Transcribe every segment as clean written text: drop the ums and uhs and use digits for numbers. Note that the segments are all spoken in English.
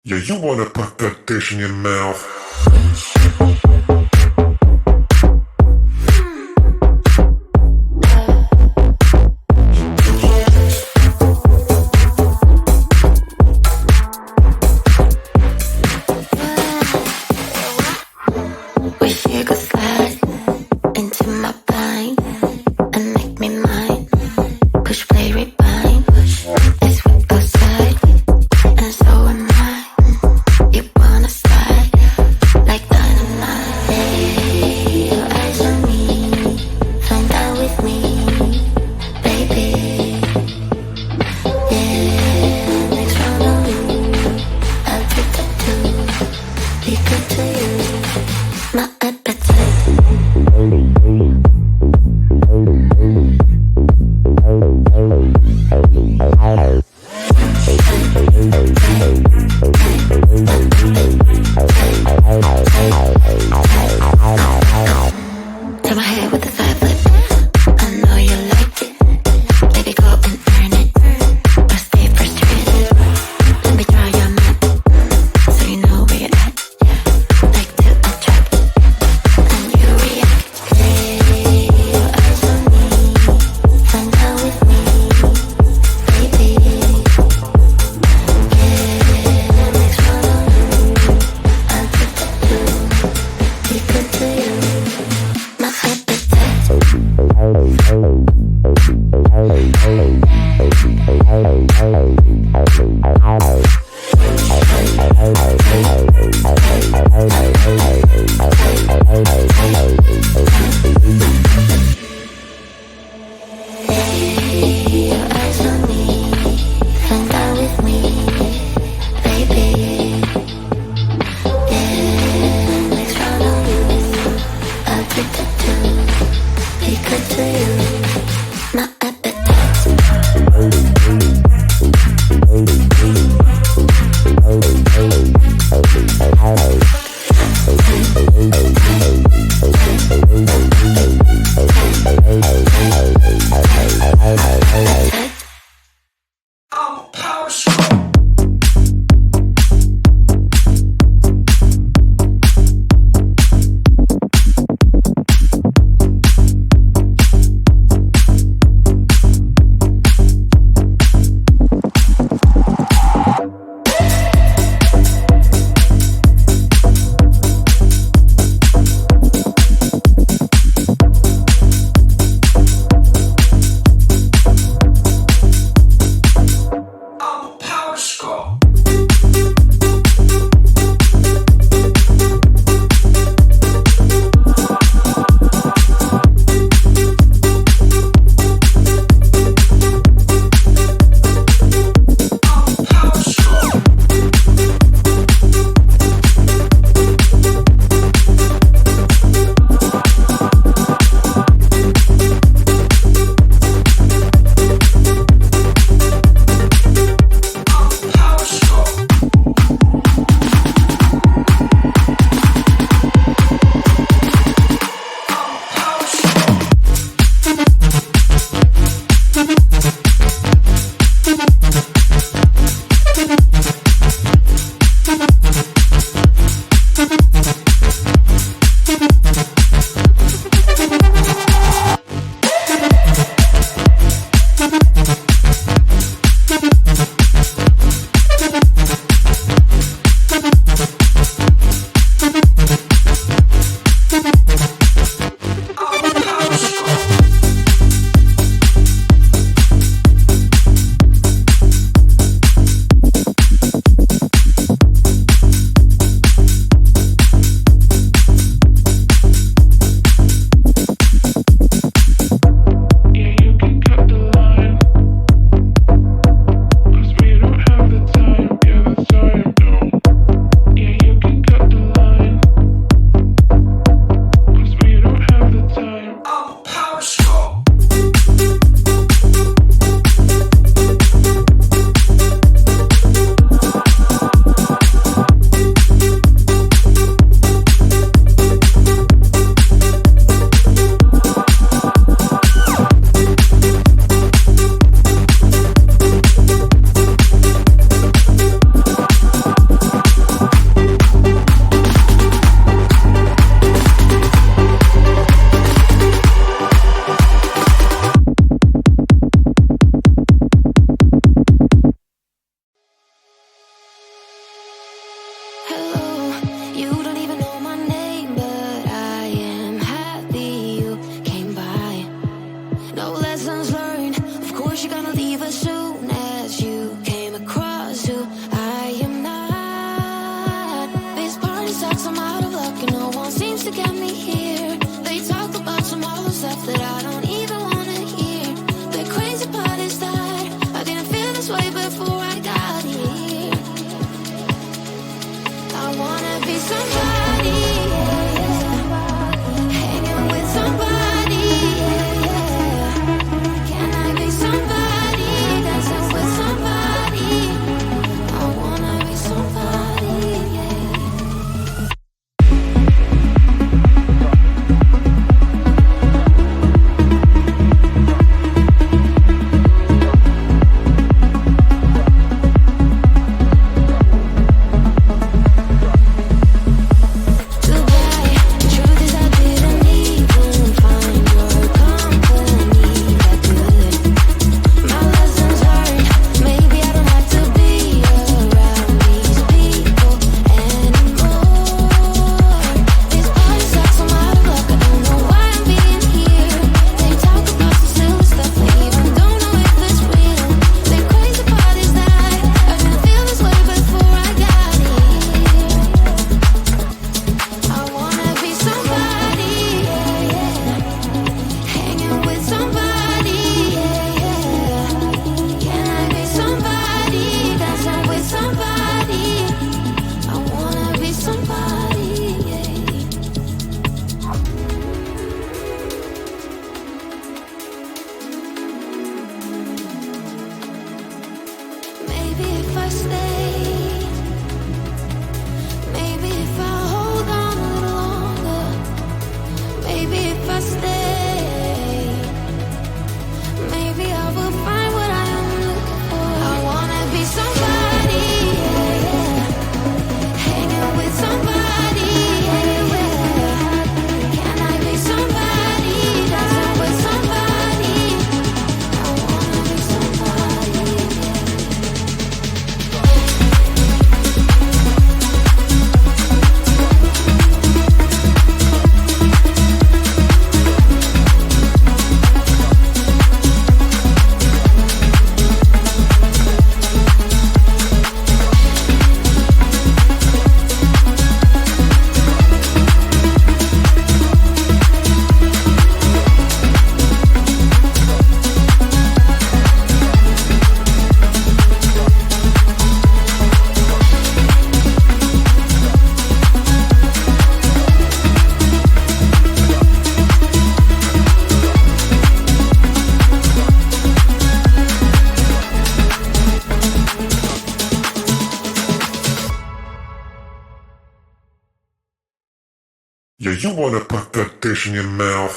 Yeah, you wanna put that dish in your mouth. Wish you could slide into my mind and make me mine. Push play rewind. Let's whip outside, and so am I. You wanna slide like dynamite. I stay, maybe if I hold on a little longer, maybe if I stay, maybe I will find what I am looking for. I wanna be somebody, yeah, yeah. Hanging with somebody, yeah, yeah. Can I be somebody, dancing with somebody? I wanna be somebody, Yeah, you wanna put that dish in your mouth.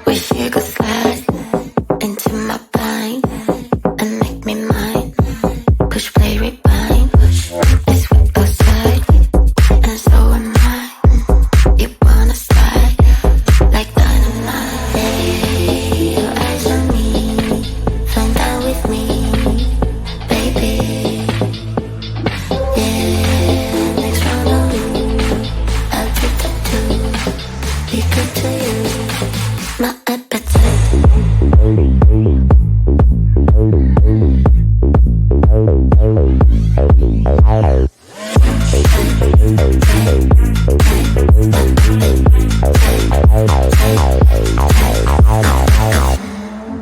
wish you could slide into my mind and make me mine. Push play rewind. It's sweet outside, and so am I. You wanna slide like dynamite. Lay your eyes on me, find out with me, baby. Yeah, next round on you, I'll take that too. Be good to you, my appetite.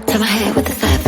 To my head with the 5